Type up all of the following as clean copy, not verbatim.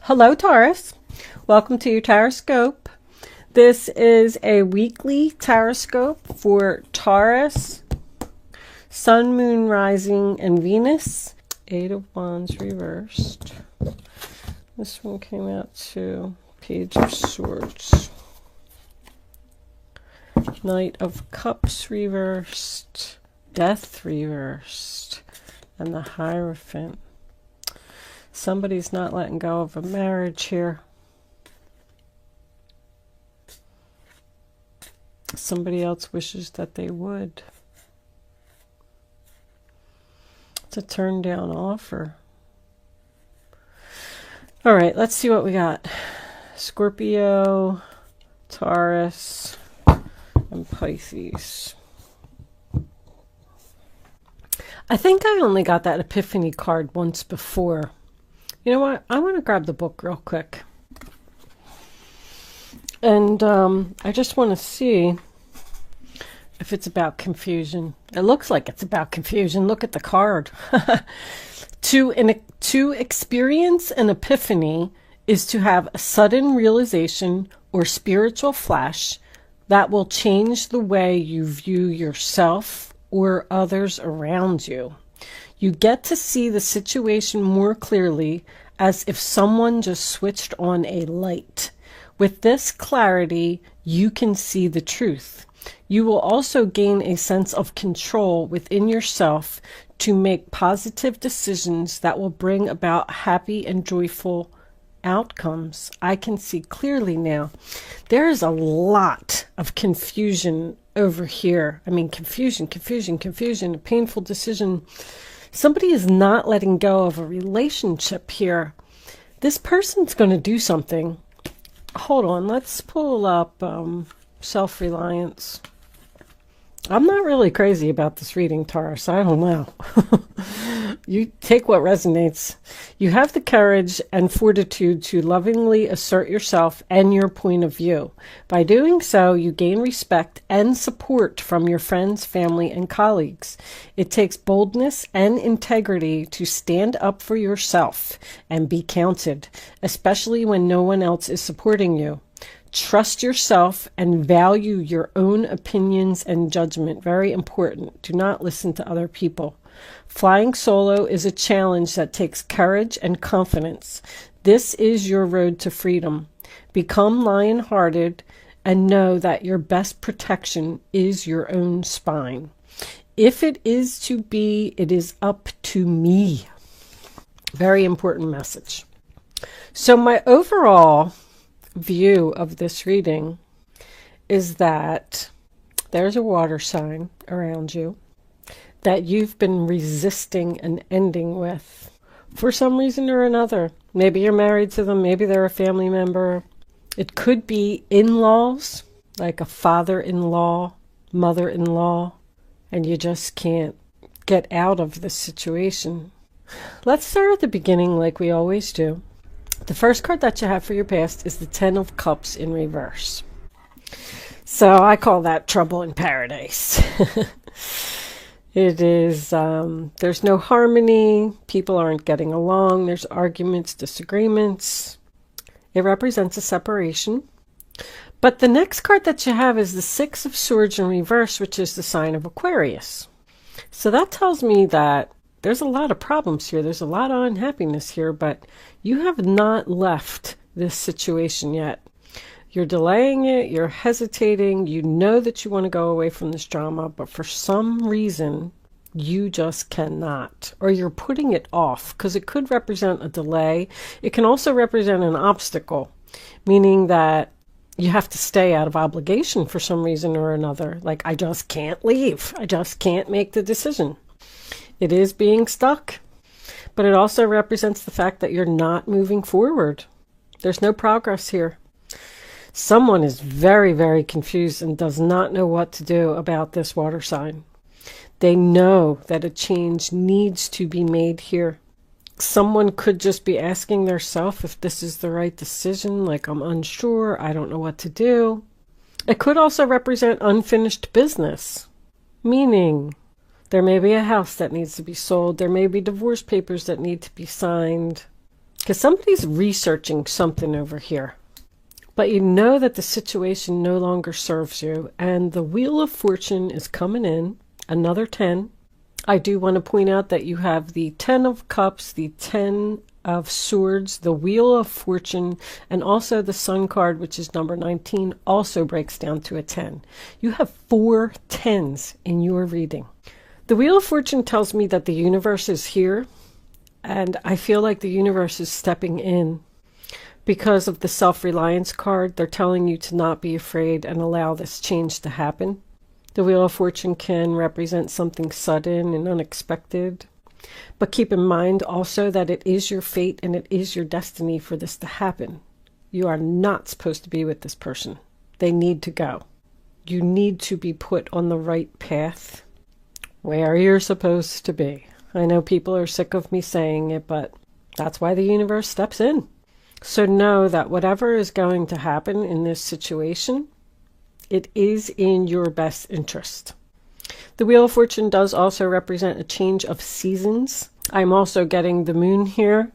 Hello Taurus, welcome to your Tauroscope. This is a weekly Tauroscope for Taurus, Sun, Moon, Rising, and Venus. Eight of Wands reversed. This one came out to Page of Swords. Knight of Cups reversed, Death reversed, and the Hierophant. Somebody's not letting go of a marriage here. Somebody else wishes that they would. It's a turn down offer. All right, let's see what we got. Scorpio, Taurus, and Pisces. I think I only got that Epiphany card once before. You know what? I want to grab the book real quick. And I just want to see if it's about confusion. It looks like it's about confusion. Look at the card. To experience an epiphany is to have a sudden realization or spiritual flash that will change the way you view yourself or others around you. You get to see the situation more clearly, as if someone just switched on a light. With this clarity, you can see the truth. You will also gain a sense of control within yourself to make positive decisions that will bring about happy and joyful outcomes. I can see clearly now. There is a lot of confusion over here. I mean, confusion, a painful decision. Somebody is not letting go of a relationship here. This person's going to do something. Hold on, let's pull up self-reliance. I'm not really crazy about this reading, Taurus. I don't know. You take what resonates. You have the courage and fortitude to lovingly assert yourself and your point of view. By doing so, you gain respect and support from your friends, family, and colleagues. It takes boldness and integrity to stand up for yourself and be counted, especially when no one else is supporting you. Trust yourself and value your own opinions and judgment. Very important. Do not listen to other people. Flying solo is a challenge that takes courage and confidence. This is your road to freedom. Become lion-hearted and know that your best protection is your own spine. If it is to be, it is up to me. Very important message. So my overall view of this reading is that there's a water sign around you that you've been resisting an ending with for some reason or another. Maybe you're married to them, maybe they're a family member. It could be in-laws, like a father-in-law, mother-in-law, and you just can't get out of this situation. Let's start at the beginning like we always do. The first card that you have for your past is the Ten of Cups in reverse. So I call that trouble in paradise. It is, there's no harmony. People aren't getting along. There's arguments, disagreements. It represents a separation. But the next card that you have is the Six of Swords in reverse, which is the sign of Aquarius. So that tells me that there's a lot of problems here. There's a lot of unhappiness here, but you have not left this situation yet. You're delaying it. You're hesitating. You know that you want to go away from this drama, but for some reason, you just cannot. Or you're putting it off, because it could represent a delay. It can also represent an obstacle, meaning that you have to stay out of obligation for some reason or another. Like, I just can't leave. I just can't make the decision. It is being stuck, but it also represents the fact that you're not moving forward. There's no progress here. Someone is very, very confused and does not know what to do about this water sign. They know that a change needs to be made here. Someone could just be asking themselves if this is the right decision, like, I'm unsure, I don't know what to do. It could also represent unfinished business, meaning there may be a house that needs to be sold. There may be divorce papers that need to be signed. because somebody's researching something over here. But you know that the situation no longer serves you, and the Wheel of Fortune is coming in, another 10. I do want to point out that you have the 10 of Cups, the 10 of Swords, the Wheel of Fortune, and also the Sun card, which is number 19, also breaks down to a 10. You have 4 10s in your reading. The Wheel of Fortune tells me that the universe is here, and I feel like the universe is stepping in. Because of the self-reliance card, they're telling you to not be afraid and allow this change to happen. The Wheel of Fortune can represent something sudden and unexpected. But keep in mind also that it is your fate and it is your destiny for this to happen. You are not supposed to be with this person. They need to go. You need to be put on the right path where you're supposed to be. I know people are sick of me saying it, but that's why the universe steps in. So know that whatever is going to happen in this situation, it is in your best interest. The Wheel of Fortune does also represent a change of seasons. I'm also getting the moon here,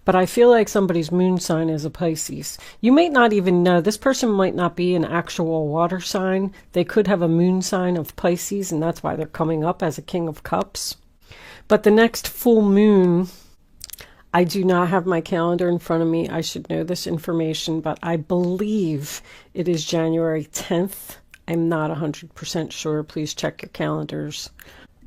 but I feel like somebody's moon sign is a Pisces. You may not even know. This person might not be an actual water sign. They could have a moon sign of Pisces, and that's why they're coming up as a King of Cups. But the next full moon, I do not have my calendar in front of me. I should know this information, but I believe it is January 10th. I'm not 100% sure. Please check your calendars.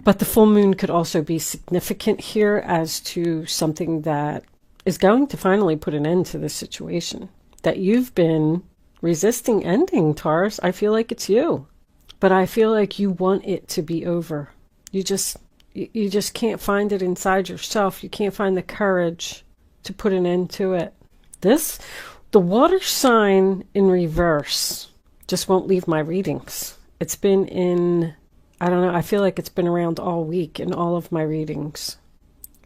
But the full moon could also be significant here as to something that is going to finally put an end to this situation that you've been resisting ending, Taurus. I feel like it's you, but I feel like you want it to be over. You just can't find it inside yourself. You can't find the courage to put an end to it. The water sign in reverse just won't leave my readings. It's been in, I don't know, I feel like it's been around all week in all of my readings.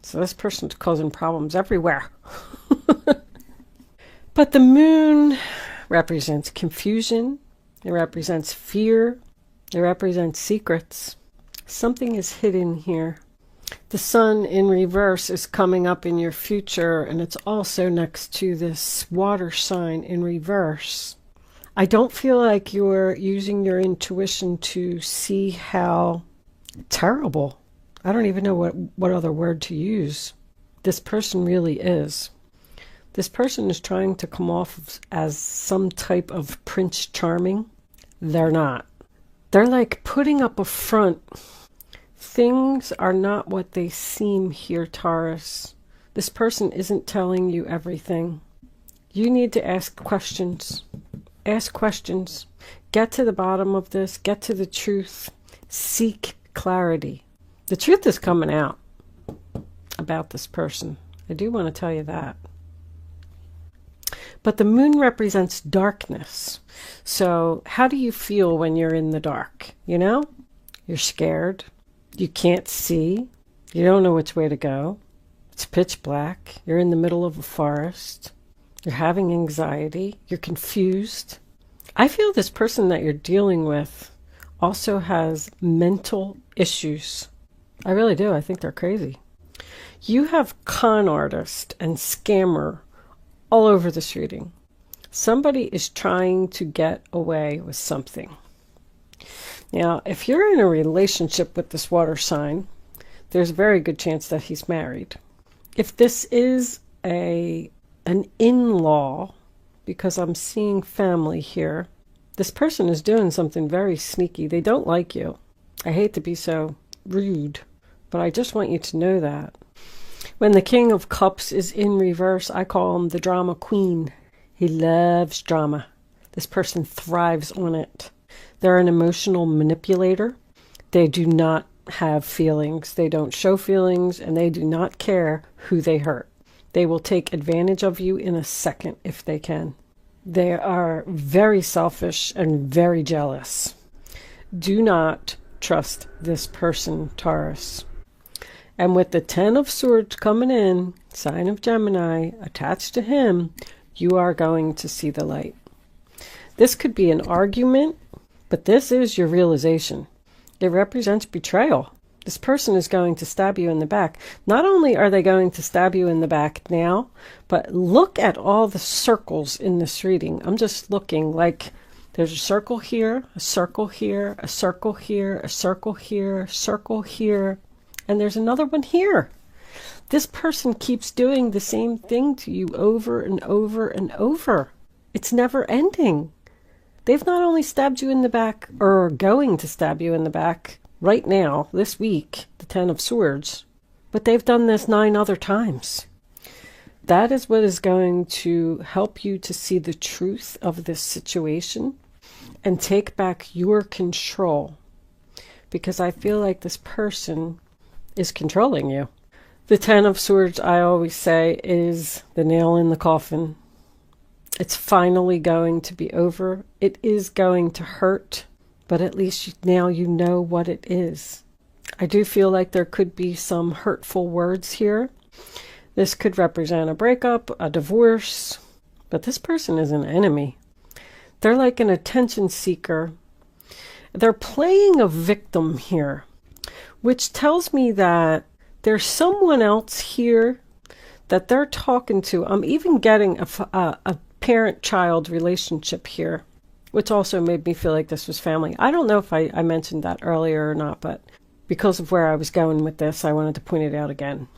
So this person's causing problems everywhere. But the moon represents confusion. It represents fear. It represents secrets. Something is hidden here. The sun in reverse is coming up in your future, and it's also next to this water sign in reverse. I don't feel like you're using your intuition to see how terrible, I don't even know what other word to use, this person really is. This person is trying to come off as some type of Prince Charming. They're not. They're like putting up a front. Things are not what they seem here, Taurus. This person isn't telling you everything. You need to ask questions. Ask questions. Get to the bottom of this. Get to the truth. Seek clarity. The truth is coming out about this person. I do want to tell you that. But the moon represents darkness. So how do you feel when you're in the dark? You know, you're scared. You can't see. You don't know which way to go. It's pitch black. You're in the middle of a forest. You're having anxiety. You're confused. I feel this person that you're dealing with also has mental issues. I really do. I think they're crazy. You have con artist and scammer all over this reading. Somebody is trying to get away with something. Now, if you're in a relationship with this water sign, there's a very good chance that he's married. If this is an in-law, because I'm seeing family here, this person is doing something very sneaky. They don't like you. I hate to be so rude, but I just want you to know that. When the King of Cups is in reverse, I call him the drama queen. He loves drama. This person thrives on it. They're an emotional manipulator. They do not have feelings. They don't show feelings, and they do not care who they hurt. They will take advantage of you in a second if they can. They are very selfish and very jealous. Do not trust this person, Taurus. And with the 10 of Swords coming in, sign of Gemini, attached to him, you are going to see the light. This could be an argument, but this is your realization. It represents betrayal. This person is going to stab you in the back. Not only are they going to stab you in the back now, but look at all the circles in this reading. I'm just looking like there's a circle here, a circle here, a circle here, a circle here, a circle here, and there's another one here. This person keeps doing the same thing to you over and over and over. It's never ending. They've not only stabbed you in the back, or are going to stab you in the back right now, this week, the 10 of Swords, but they've done this 9 other times. That is what is going to help you to see the truth of this situation and take back your control, because I feel like this person is controlling you. The 10 of Swords, I always say, is the nail in the coffin. It's finally going to be over. It is going to hurt, but at least now you know what it is. I do feel like there could be some hurtful words here. This could represent a breakup, a divorce, but this person is an enemy. They're like an attention seeker. They're playing a victim here, which tells me that there's someone else here that they're talking to. I'm even getting a parent-child relationship here, which also made me feel like this was family. I don't know if I mentioned that earlier or not, but because of where I was going with this, I wanted to point it out again.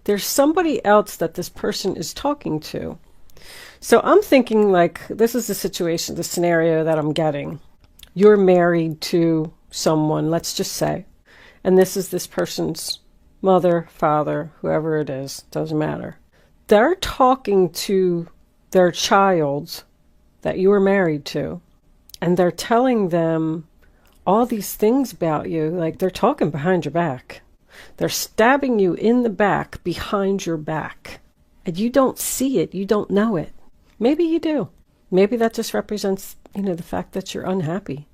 There's somebody else that this person is talking to. So I'm thinking like this is the situation, the scenario that I'm getting. You're married to someone, let's just say, and this is this person's mother, father, whoever it is, doesn't matter. They're talking to their child that you were married to, and they're telling them all these things about you, like they're talking behind your back. They're stabbing you in the back, behind your back, and you don't see it, you don't know it. Maybe you do. Maybe that just represents, the fact that you're unhappy.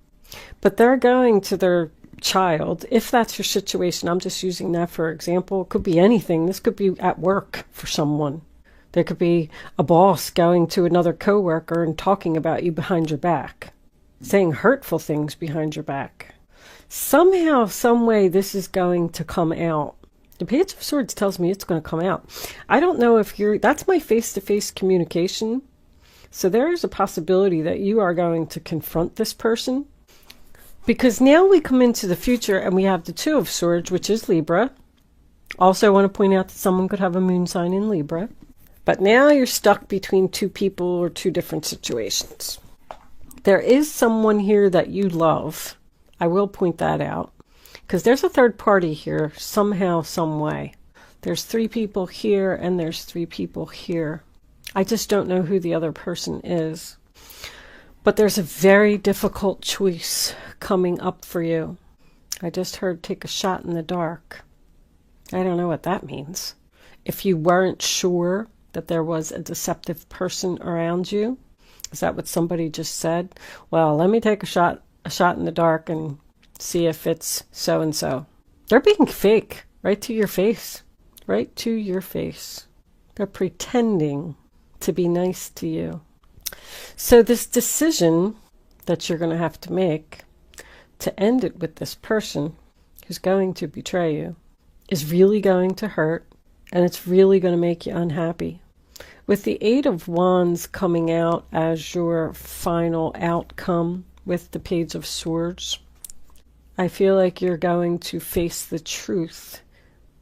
But they're going to their child, if that's your situation. I'm just using that for example. It could be anything. This could be at work for someone. There could be a boss going to another coworker and talking about you behind your back, saying hurtful things behind your back. Somehow, some way, this is going to come out. The Page of Swords tells me it's going to come out. I don't know if that's my face-to-face communication. So there is a possibility that you are going to confront this person. Because now we come into the future and we have the 2 of Swords, which is Libra. Also, I want to point out that someone could have a moon sign in Libra. But now you're stuck between 2 people or 2 different situations. There is someone here that you love. I will point that out. Because there's a third party here, somehow, some way. There's 3 people here and there's 3 people here. I just don't know who the other person is. But there's a very difficult choice coming up for you. I just heard take a shot in the dark. I don't know what that means. If you weren't sure that there was a deceptive person around you, is that what somebody just said? Well, let me take a shot in the dark and see if it's so-and-so. They're being fake, right to your face. Right to your face. They're pretending to be nice to you. So this decision that you're going to have to make to end it with this person who's going to betray you is really going to hurt, and it's really going to make you unhappy. With the 8 of Wands coming out as your final outcome with the Page of Swords, I feel like you're going to face the truth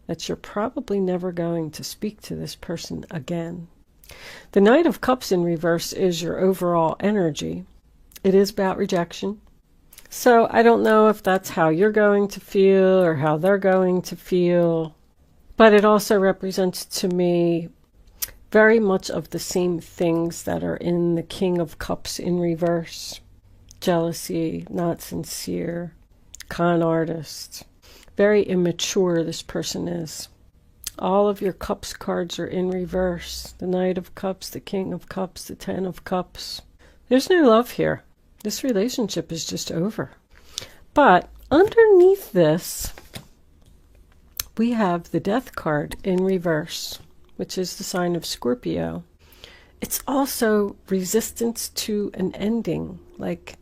that you're probably never going to speak to this person again. The Knight of Cups in reverse is your overall energy. It is about rejection. So I don't know if that's how you're going to feel or how they're going to feel. But it also represents to me very much of the same things that are in the King of Cups in reverse. Jealousy, not sincere, con artist. Very immature this person is. All of your Cups cards are in reverse. The Knight of Cups, the King of Cups, the 10 of Cups. There's no love here. This relationship is just over. But underneath this, we have the Death card in reverse, which is the sign of Scorpio. It's also resistance to an ending. Like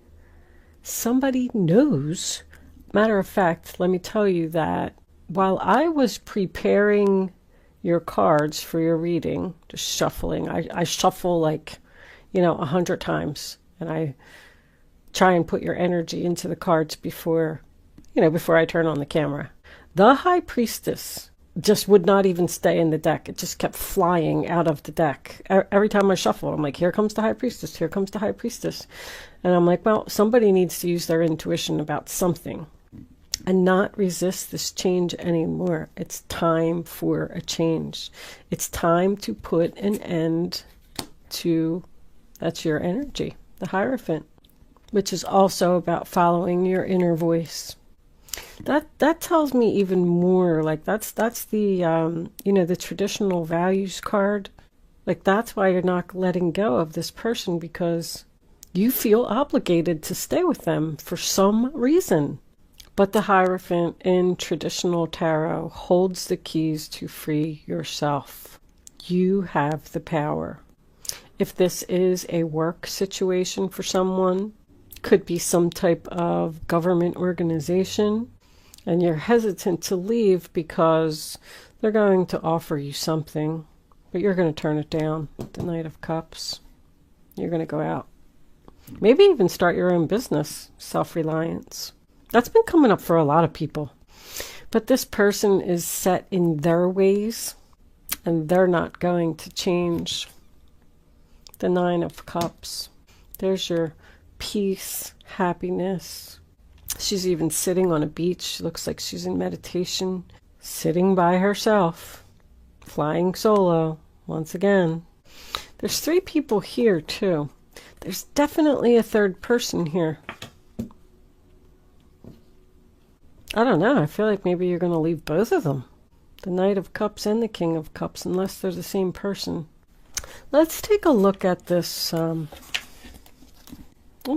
somebody knows, Matter of fact, let me tell you that while I was preparing your cards for your reading, just shuffling, I shuffle like, 100 times, and I try and put your energy into the cards before I turn on the camera. The High Priestess just would not even stay in the deck. It just kept flying out of the deck. Every time I shuffle, I'm like, here comes the High Priestess, here comes the High Priestess. And I'm like, well, somebody needs to use their intuition about something and not resist this change anymore. It's time for a change. It's time to put an end to, that's your energy, the Hierophant, which is also about following your inner voice. That tells me even more, like that's the the traditional values card. Like that's why you're not letting go of this person, because you feel obligated to stay with them for some reason. But the Hierophant in traditional tarot holds the keys to free yourself. You have the power. If this is a work situation for someone, could be some type of government organization, and you're hesitant to leave because they're going to offer you something, but you're going to turn it down. The Knight of Cups. You're going to go out. Maybe even start your own business. Self-reliance. That's been coming up for a lot of people. But this person is set in their ways, and they're not going to change. The Nine of Cups. There's your peace, happiness. She's even sitting on a beach. Looks like she's in meditation, sitting by herself, flying solo once again. There's 3 people here too. There's definitely a third person here. I don't know. I feel like maybe you're going to leave both of them. The Knight of Cups and the King of Cups, unless they're the same person. Let's take a look at this. I'm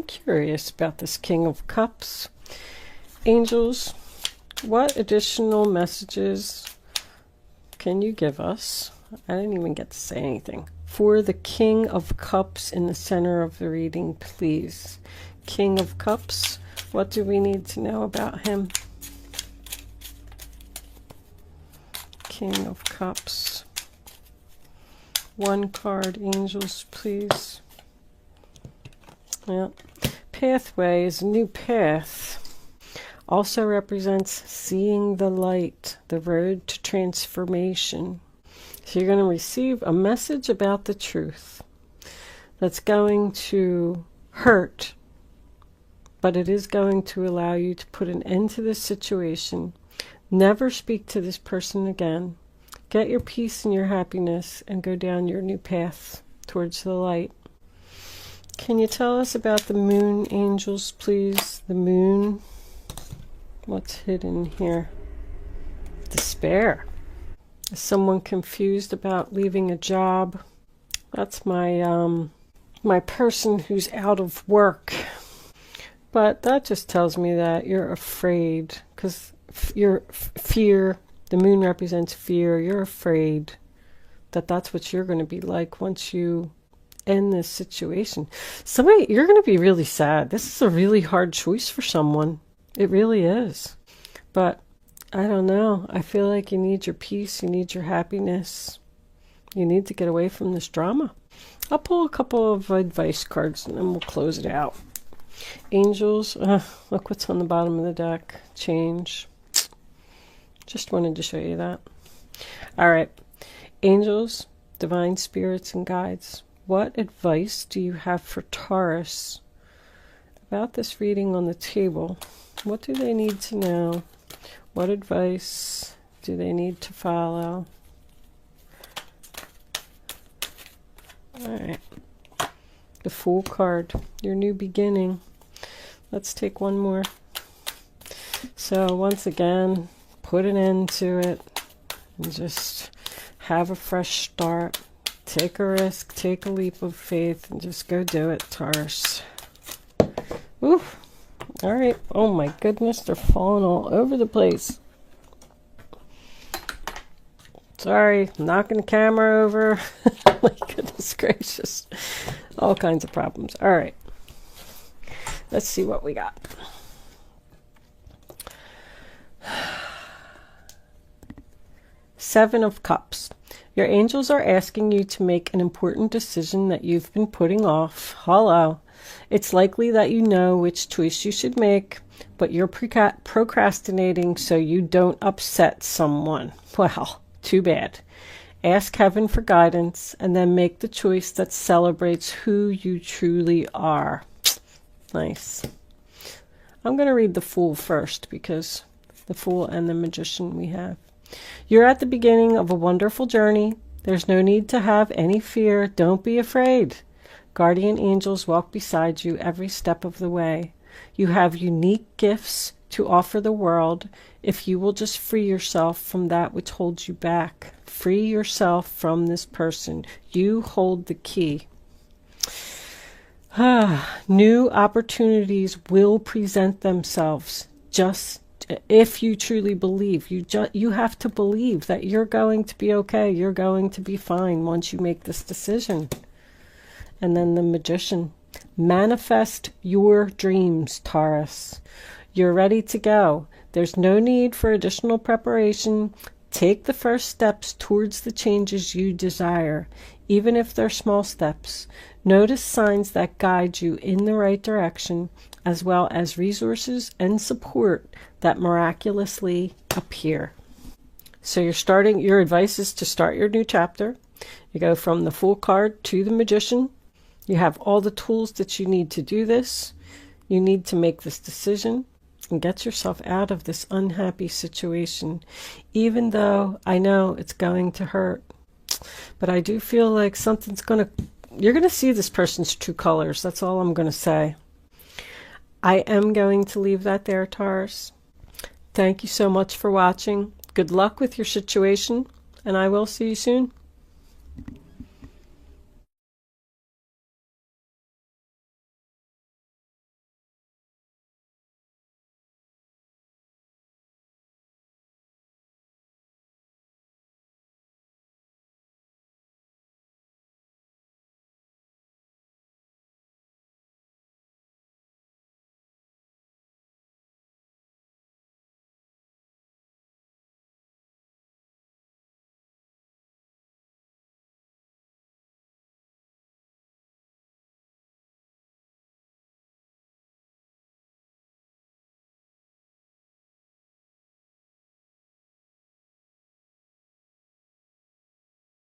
curious about this King of Cups. Angels, what additional messages can you give us? I didn't even get to say anything. For the King of Cups in the center of the reading, please. King of Cups, what do we need to know about him? King of Cups. 1 card, angels, please. Yeah. Pathway is a new path. Also represents seeing the light, the road to transformation. So you're going to receive a message about the truth that's going to hurt, but it is going to allow you to put an end to this situation. Never speak to this person again. Get your peace and your happiness and go down your new path towards the light. Can you tell us about the moon, angels, please? The moon. What's hidden here? Despair. Is someone confused about leaving a job? That's my my person who's out of work. But that just tells me that you're afraid, because fear, the moon represents fear. You're afraid that that's what you're going to be like once you end this situation. You're going to be really sad. This is a really hard choice for someone. It really is. But I don't know. I feel like you need your peace. You need your happiness. You need to get away from this drama. I'll pull a couple of advice cards and then we'll close it out. Angels. Look what's on the bottom of the deck. Change. Just wanted to show you that. All right. Angels, divine spirits and guides. What advice do you have for Taurus about this reading on the table? What do they need to know? What advice do they need to follow? All right. The Fool card, your new beginning. Let's take one more. So once again, put an end to it and just have a fresh start. Take a risk, take a leap of faith, and just go do it, Taurus. Ooh. All right. Oh my goodness, they're falling all over the place. Sorry, knocking the camera over. My goodness gracious. All kinds of problems. All right. Let's see what we got. Seven of Cups. Your angels are asking you to make an important decision that you've been putting off. Hello. It's likely that you know which choice you should make, but you're procrastinating so you don't upset someone. Well, too bad. Ask heaven for guidance and then make the choice that celebrates who you truly are. Nice. I'm going to read the Fool first because the Fool and the Magician we have. You're at the beginning of a wonderful journey. There's no need to have any fear. Don't be afraid. Guardian angels walk beside you every step of the way. You have unique gifts to offer the world if you will just free yourself from that which holds you back. Free yourself from this person. You hold the key. New opportunities will present themselves. Just if you truly believe, you have to believe that you're going to be okay. You're going to be fine once you make this decision. And then the Magician. Manifest your dreams, Taurus. You're ready to go. There's no need for additional preparation. Take the first steps towards the changes you desire, even if they're small steps. Notice signs that guide you in the right direction, as well as resources and support that miraculously appear. So your advice is to start your new chapter. You go from the Fool card to the Magician. You have all the tools that you need to do this. You need to make this decision and get yourself out of this unhappy situation, even though I know it's going to hurt. But I do feel like you're going to see this person's true colors. That's all I'm going to say. I am going to leave that there, Taurus. Thank you so much for watching. Good luck with your situation, and I will see you soon.